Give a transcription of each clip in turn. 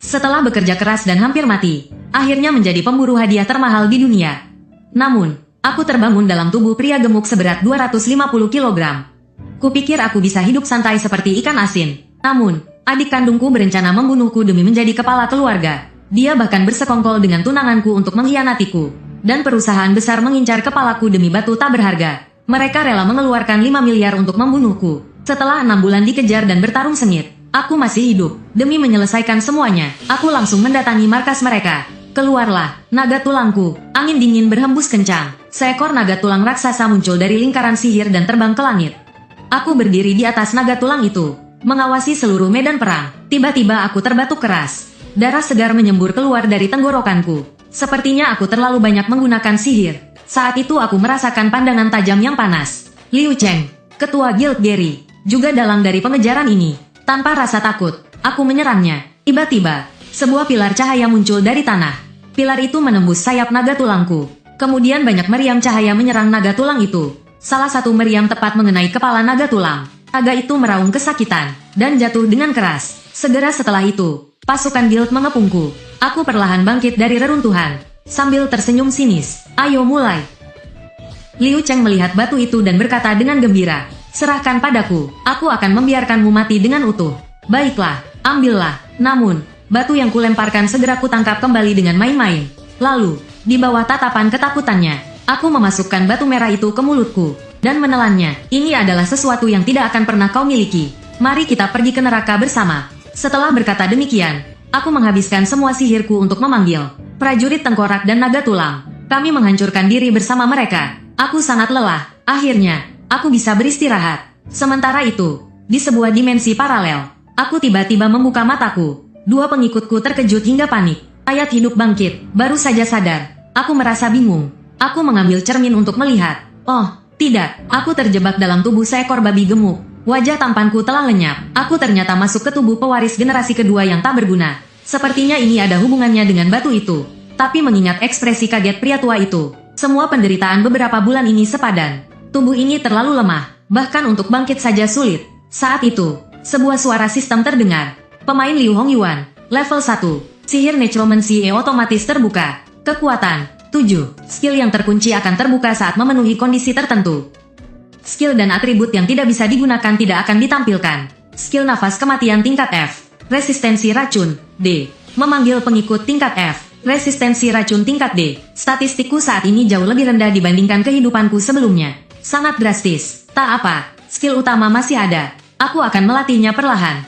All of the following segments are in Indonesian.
Setelah bekerja keras dan hampir mati, akhirnya menjadi pemburu hadiah termahal di dunia. Namun, aku terbangun dalam tubuh pria gemuk seberat 250 kg. Kupikir aku bisa hidup santai seperti ikan asin. Namun, adik kandungku berencana membunuhku demi menjadi kepala keluarga. Dia bahkan bersekongkol dengan tunanganku untuk mengkhianatiku. Dan perusahaan besar mengincar kepalaku demi batu tak berharga. Mereka rela mengeluarkan 5 miliar untuk membunuhku. Setelah 6 bulan dikejar dan bertarung sengit, aku masih hidup. Demi menyelesaikan semuanya, aku langsung mendatangi markas mereka. Keluarlah, naga tulangku. Angin dingin berhembus kencang. Seekor naga tulang raksasa muncul dari lingkaran sihir dan terbang ke langit. Aku berdiri di atas naga tulang itu, mengawasi seluruh medan perang. Tiba-tiba aku terbatuk keras. Darah segar menyembur keluar dari tenggorokanku. Sepertinya aku terlalu banyak menggunakan sihir. Saat itu aku merasakan pandangan tajam yang panas. Liu Cheng, ketua Guild Gary, juga dalang dari pengejaran ini. Tanpa rasa takut, aku menyerangnya. Tiba-tiba, sebuah pilar cahaya muncul dari tanah. Pilar itu menembus sayap naga tulangku. Kemudian banyak meriam cahaya menyerang naga tulang itu. Salah satu meriam tepat mengenai kepala naga tulang. Naga itu meraung kesakitan, dan jatuh dengan keras. Segera setelah itu, pasukan guild mengepungku. Aku perlahan bangkit dari reruntuhan, sambil tersenyum sinis. Ayo mulai. Liu Cheng melihat batu itu dan berkata dengan gembira, serahkan padaku, aku akan membiarkanmu mati dengan utuh. Baiklah, ambillah. Namun, batu yang kulemparkan segera kutangkap kembali dengan main-main. Lalu, di bawah tatapan ketakutannya, aku memasukkan batu merah itu ke mulutku, dan menelannya. Ini adalah sesuatu yang tidak akan pernah kau miliki. Mari kita pergi ke neraka bersama. Setelah berkata demikian, aku menghabiskan semua sihirku untuk memanggil prajurit tengkorak dan naga tulang. Kami menghancurkan diri bersama mereka. Aku sangat lelah. Akhirnya, aku bisa beristirahat. Sementara itu, di sebuah dimensi paralel, aku tiba-tiba membuka mataku. Dua pengikutku terkejut hingga panik. Ayat hidup bangkit, baru saja sadar. Aku merasa bingung. Aku mengambil cermin untuk melihat. Oh, tidak, aku terjebak dalam tubuh seekor babi gemuk. Wajah tampanku telah lenyap. Aku ternyata masuk ke tubuh pewaris generasi kedua yang tak berguna. Sepertinya ini ada hubungannya dengan batu itu. Tapi mengingat ekspresi kaget pria tua itu, semua penderitaan beberapa bulan ini sepadan. Tubuh ini terlalu lemah, bahkan untuk bangkit saja sulit. Saat itu, sebuah suara sistem terdengar. Pemain Liu Hongyuan, level 1, sihir necromancy otomatis terbuka. Kekuatan 7. Skill yang terkunci akan terbuka saat memenuhi kondisi tertentu. Skill dan atribut yang tidak bisa digunakan tidak akan ditampilkan. Skill nafas kematian tingkat F. Resistensi racun D. Memanggil pengikut tingkat F. Resistensi racun tingkat D. Statistikku saat ini jauh lebih rendah dibandingkan kehidupanku sebelumnya. Sangat drastis. Tak apa, skill utama masih ada. Aku akan melatihnya perlahan.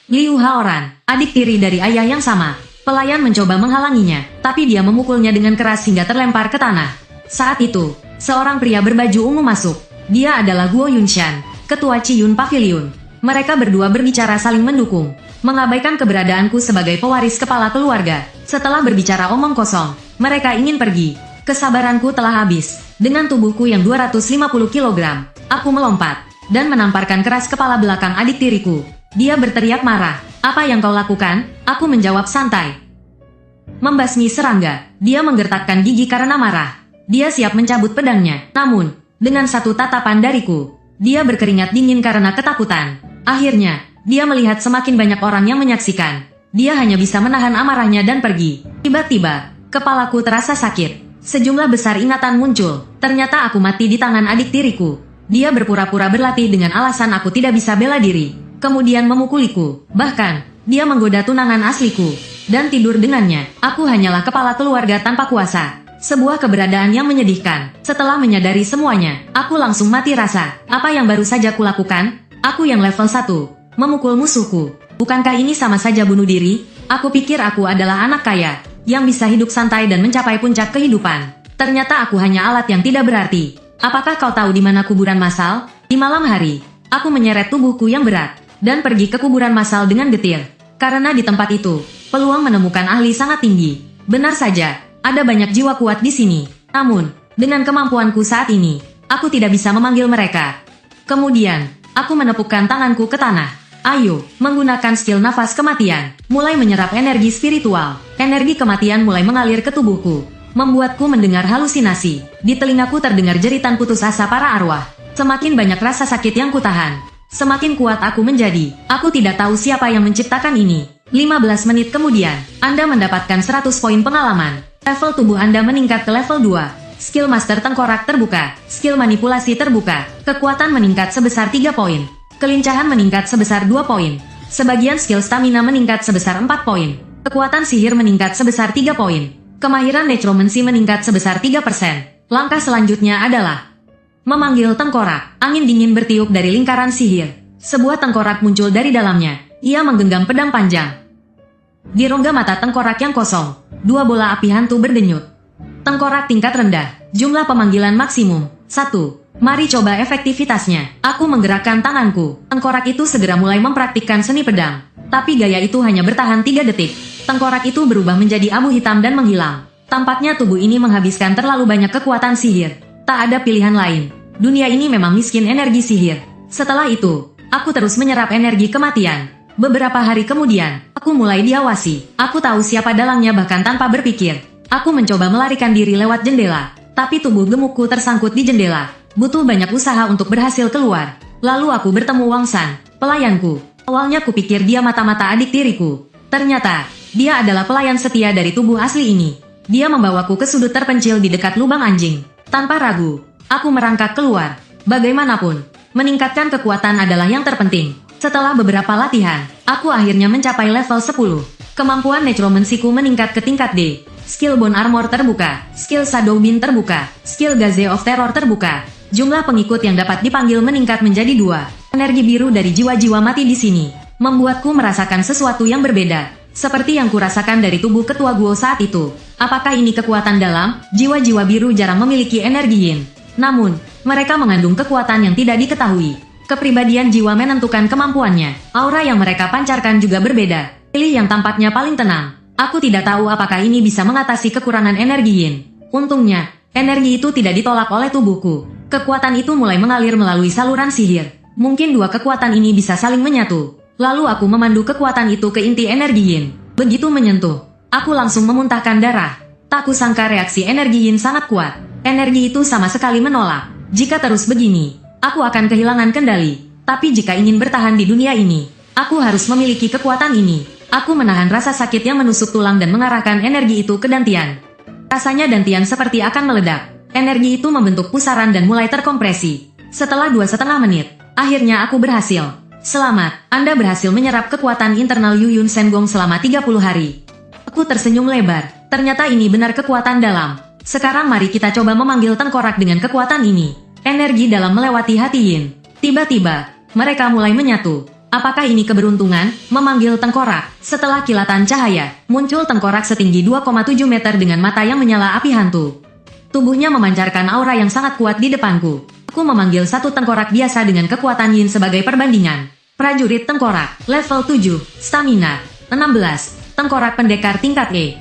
Liu Haoran, adik tiri dari ayah yang sama. Pelayan mencoba menghalanginya, tapi dia memukulnya dengan keras hingga terlempar ke tanah. Saat itu, seorang pria berbaju ungu masuk. Dia adalah Guo Yunshan, ketua Chiyun Pavilion. Mereka berdua berbicara saling mendukung, mengabaikan keberadaanku sebagai pewaris kepala keluarga. Setelah berbicara omong kosong, mereka ingin pergi. Kesabaranku telah habis. Dengan tubuhku yang 250 kg, aku melompat, dan menamparkan keras kepala belakang adik tiriku. Dia berteriak marah. Apa yang kau lakukan? Aku menjawab santai. Membasmi serangga. Dia menggertakkan gigi karena marah. Dia siap mencabut pedangnya. Namun, dengan satu tatapan dariku, dia berkeringat dingin karena ketakutan. Akhirnya, dia melihat semakin banyak orang yang menyaksikan. Dia hanya bisa menahan amarahnya dan pergi. Tiba-tiba, kepalaku terasa sakit. Sejumlah besar ingatan muncul. Ternyata aku mati di tangan adik tiriku. Dia berpura-pura berlatih dengan alasan aku tidak bisa bela diri. Kemudian memukuliku. Bahkan, dia menggoda tunangan asliku. Dan tidur dengannya. Aku hanyalah kepala keluarga tanpa kuasa. Sebuah keberadaan yang menyedihkan. Setelah menyadari semuanya, aku langsung mati rasa. Apa yang baru saja kulakukan? Aku yang level 1, memukul musuhku. Bukankah ini sama saja bunuh diri? Aku pikir aku adalah anak kaya, yang bisa hidup santai dan mencapai puncak kehidupan. Ternyata aku hanya alat yang tidak berarti. Apakah kau tahu di mana kuburan massal? Di malam hari, aku menyeret tubuhku yang berat, dan pergi ke kuburan massal dengan getir. Karena di tempat itu, peluang menemukan ahli sangat tinggi. Benar saja, ada banyak jiwa kuat di sini. Namun, dengan kemampuanku saat ini, aku tidak bisa memanggil mereka. Kemudian, aku menepukkan tanganku ke tanah. Ayo, menggunakan skill nafas kematian, mulai menyerap energi spiritual. Energi kematian mulai mengalir ke tubuhku, membuatku mendengar halusinasi. Di telingaku terdengar jeritan putus asa para arwah. Semakin banyak rasa sakit yang kutahan, semakin kuat aku menjadi. Aku tidak tahu siapa yang menciptakan ini. 15 menit kemudian, Anda mendapatkan 100 poin pengalaman. Level tubuh Anda meningkat ke level 2. Skill Master Tengkorak terbuka. Skill Manipulasi terbuka. Kekuatan meningkat sebesar 3 poin. Kelincahan meningkat sebesar 2 poin. Sebagian skill stamina meningkat sebesar 4 poin. Kekuatan sihir meningkat sebesar 3 poin. Kemahiran necromancy meningkat sebesar 3%. Langkah selanjutnya adalah memanggil tengkorak. Angin dingin bertiup dari lingkaran sihir. Sebuah tengkorak muncul dari dalamnya. Ia menggenggam pedang panjang. Di rongga mata tengkorak yang kosong, 2 bola api hantu berdenyut. Tengkorak tingkat rendah. Jumlah pemanggilan maksimum 1. Mari coba efektivitasnya. Aku menggerakkan tanganku. Tengkorak itu segera mulai mempraktikkan seni pedang. Tapi gaya itu hanya bertahan 3 detik. Tengkorak itu berubah menjadi abu hitam dan menghilang. Tampaknya tubuh ini menghabiskan terlalu banyak kekuatan sihir. Tak ada pilihan lain. Dunia ini memang miskin energi sihir. Setelah itu, aku terus menyerap energi kematian. Beberapa hari kemudian, aku mulai diawasi. Aku tahu siapa dalangnya bahkan tanpa berpikir. Aku mencoba melarikan diri lewat jendela. Tapi tubuh gemukku tersangkut di jendela. Butuh banyak usaha untuk berhasil keluar. Lalu aku bertemu Wang San, pelayanku. Awalnya kupikir dia mata-mata adik tiriku. Ternyata, dia adalah pelayan setia dari tubuh asli ini. Dia membawaku ke sudut terpencil di dekat lubang anjing. Tanpa ragu, aku merangkak keluar. Bagaimanapun, meningkatkan kekuatan adalah yang terpenting. Setelah beberapa latihan, aku akhirnya mencapai level 10. Kemampuan necromancy-ku meningkat ke tingkat D. Skill Bone Armor terbuka. Skill Shadow Beam terbuka. Skill Gaze of Terror terbuka. Jumlah pengikut yang dapat dipanggil meningkat menjadi 2. Energi biru dari jiwa-jiwa mati di sini membuatku merasakan sesuatu yang berbeda. Seperti yang kurasakan dari tubuh ketua Guo saat itu. Apakah ini kekuatan dalam? Jiwa-jiwa biru jarang memiliki energi yin. Namun, mereka mengandung kekuatan yang tidak diketahui. Kepribadian jiwa menentukan kemampuannya. Aura yang mereka pancarkan juga berbeda. Pilih yang tampaknya paling tenang. Aku tidak tahu apakah ini bisa mengatasi kekurangan energi yin. Untungnya, energi itu tidak ditolak oleh tubuhku. Kekuatan itu mulai mengalir melalui saluran sihir. Mungkin 2 kekuatan ini bisa saling menyatu. Lalu aku memandu kekuatan itu ke inti energi yin. Begitu menyentuh, aku langsung memuntahkan darah. Tak kusangka reaksi energi yin sangat kuat. Energi itu sama sekali menolak. Jika terus begini, aku akan kehilangan kendali. Tapi jika ingin bertahan di dunia ini, aku harus memiliki kekuatan ini. Aku menahan rasa sakit yang menusuk tulang dan mengarahkan energi itu ke dantian. Rasanya dantian seperti akan meledak. Energi itu membentuk pusaran dan mulai terkompresi. Setelah 2,5 menit, akhirnya aku berhasil. Selamat, Anda berhasil menyerap kekuatan internal Yu Yun Senggong selama 30 hari. Aku tersenyum lebar. Ternyata ini benar kekuatan dalam. Sekarang mari kita coba memanggil tengkorak dengan kekuatan ini. Energi dalam melewati hati Yin. Tiba-tiba, mereka mulai menyatu. Apakah ini keberuntungan? Memanggil tengkorak. Setelah kilatan cahaya, muncul tengkorak setinggi 2,7 meter dengan mata yang menyala api hantu. Tubuhnya memancarkan aura yang sangat kuat di depanku. Aku memanggil satu tengkorak biasa dengan kekuatan yin sebagai perbandingan. Prajurit tengkorak, level 7, stamina, 16, tengkorak pendekar tingkat E.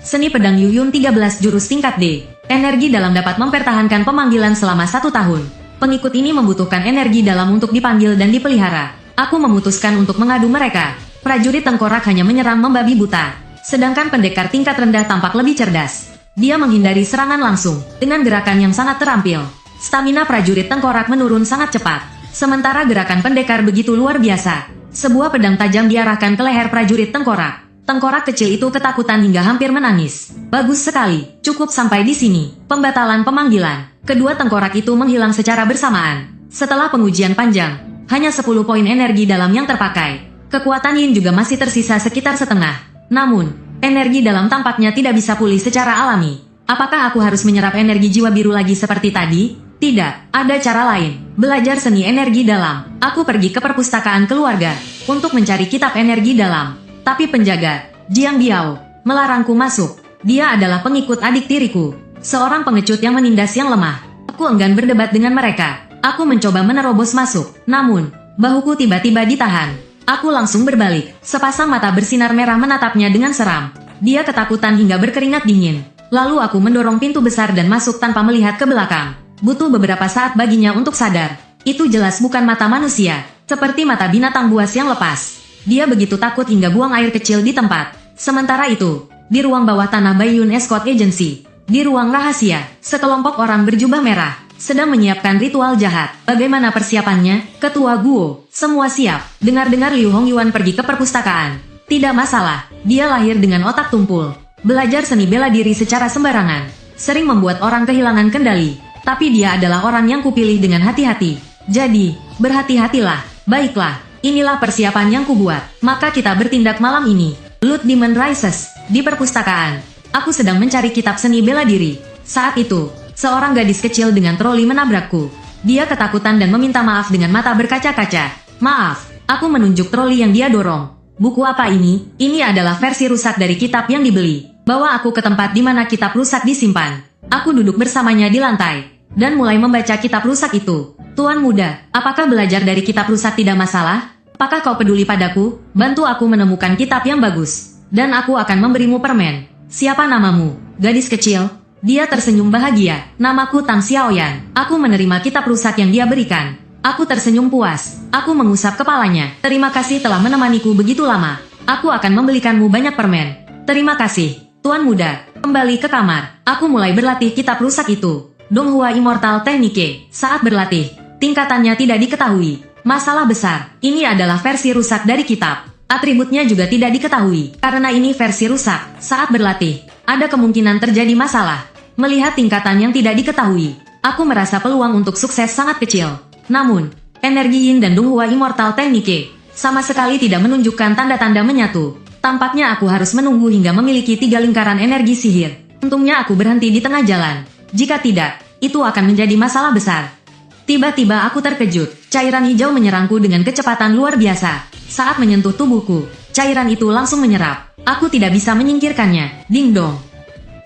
Seni pedang Yuyun 13 jurus tingkat D. Energi dalam dapat mempertahankan pemanggilan selama 1 tahun. Pengikut ini membutuhkan energi dalam untuk dipanggil dan dipelihara. Aku memutuskan untuk mengadu mereka. Prajurit tengkorak hanya menyerang membabi buta. Sedangkan pendekar tingkat rendah tampak lebih cerdas. Dia menghindari serangan langsung, dengan gerakan yang sangat terampil. Stamina prajurit tengkorak menurun sangat cepat. Sementara gerakan pendekar begitu luar biasa. Sebuah pedang tajam diarahkan ke leher prajurit tengkorak. Tengkorak kecil itu ketakutan hingga hampir menangis. Bagus sekali, cukup sampai di sini. Pembatalan pemanggilan. Kedua tengkorak itu menghilang secara bersamaan. Setelah pengujian panjang, hanya 10 poin energi dalam yang terpakai. Kekuatan Yin juga masih tersisa sekitar setengah. Namun, energi dalam tampaknya tidak bisa pulih secara alami. Apakah aku harus menyerap energi jiwa biru lagi seperti tadi? Tidak, ada cara lain. Belajar seni energi dalam. Aku pergi ke perpustakaan keluarga untuk mencari kitab energi dalam. Tapi penjaga, Jiang Biao, melarangku masuk. Dia adalah pengikut adik tiriku. Seorang pengecut yang menindas yang lemah. Aku enggan berdebat dengan mereka. Aku mencoba menerobos masuk. Namun, bahuku tiba-tiba ditahan. Aku langsung berbalik. Sepasang mata bersinar merah menatapnya dengan seram. Dia ketakutan hingga berkeringat dingin. Lalu aku mendorong pintu besar dan masuk tanpa melihat ke belakang. Butuh beberapa saat baginya untuk sadar. Itu jelas bukan mata manusia. Seperti mata binatang buas yang lepas. Dia begitu takut hingga buang air kecil di tempat. Sementara itu, di ruang bawah tanah Baiyun Escort Agency, di ruang rahasia, sekelompok orang berjubah merah sedang menyiapkan ritual jahat. Bagaimana persiapannya? Ketua Guo, semua siap. Dengar-dengar Liu Hongyuan pergi ke perpustakaan. Tidak masalah, dia lahir dengan otak tumpul. Belajar seni bela diri secara sembarangan sering membuat orang kehilangan kendali. Tapi dia adalah orang yang kupilih dengan hati-hati. Jadi, berhati-hatilah. Baiklah, inilah persiapan yang kubuat. Maka kita bertindak malam ini. Blood Demon Rises, di perpustakaan. Aku sedang mencari kitab seni bela diri. Saat itu, seorang gadis kecil dengan troli menabrakku. Dia ketakutan dan meminta maaf dengan mata berkaca-kaca. Maaf, aku menunjuk troli yang dia dorong. Buku apa ini? Ini adalah versi rusak dari kitab yang dibeli. Bawa aku ke tempat di mana kitab rusak disimpan. Aku duduk bersamanya di lantai dan mulai membaca kitab rusak itu. Tuan muda, apakah belajar dari kitab rusak tidak masalah? Apakah kau peduli padaku? Bantu aku menemukan kitab yang bagus, dan aku akan memberimu permen. Siapa namamu? Gadis kecil. Dia tersenyum bahagia. Namaku Tang Xiaoyan. Aku menerima kitab rusak yang dia berikan. Aku tersenyum puas. Aku mengusap kepalanya. Terima kasih telah menemaniku begitu lama. Aku akan membelikanmu banyak permen. Terima kasih, Tuan muda. Kembali ke kamar. Aku mulai berlatih kitab rusak itu. Donghua Immortal Technique. Saat berlatih, tingkatannya tidak diketahui. Masalah besar. Ini adalah versi rusak dari kitab. Atributnya juga tidak diketahui. Karena ini versi rusak. Saat berlatih, ada kemungkinan terjadi masalah. Melihat tingkatan yang tidak diketahui, aku merasa peluang untuk sukses sangat kecil. Namun, energi Yin dan Donghua Immortal Technique sama sekali tidak menunjukkan tanda-tanda menyatu. Tampaknya aku harus menunggu hingga memiliki 3 lingkaran energi sihir. Untungnya aku berhenti di tengah jalan. Jika tidak, itu akan menjadi masalah besar. Tiba-tiba aku terkejut. Cairan hijau menyerangku dengan kecepatan luar biasa. Saat menyentuh tubuhku, cairan itu langsung menyerap. Aku tidak bisa menyingkirkannya. Ding dong.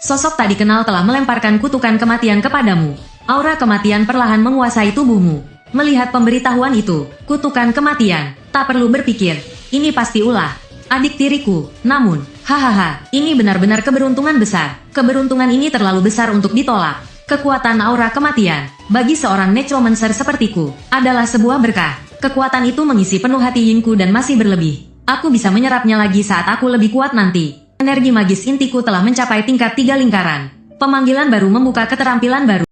Sosok tak dikenal telah melemparkan kutukan kematian kepadamu. Aura kematian perlahan menguasai tubuhmu. Melihat pemberitahuan itu, kutukan kematian, tak perlu berpikir. Ini pasti ulah adik tiriku. Namun, hahaha, ini benar-benar keberuntungan besar. Keberuntungan ini terlalu besar untuk ditolak. Kekuatan aura kematian, bagi seorang necromancer sepertiku, adalah sebuah berkah. Kekuatan itu mengisi penuh hati Yinku dan masih berlebih. Aku bisa menyerapnya lagi saat aku lebih kuat nanti. Energi magis intiku telah mencapai tingkat 3 lingkaran. Pemanggilan baru membuka keterampilan baru.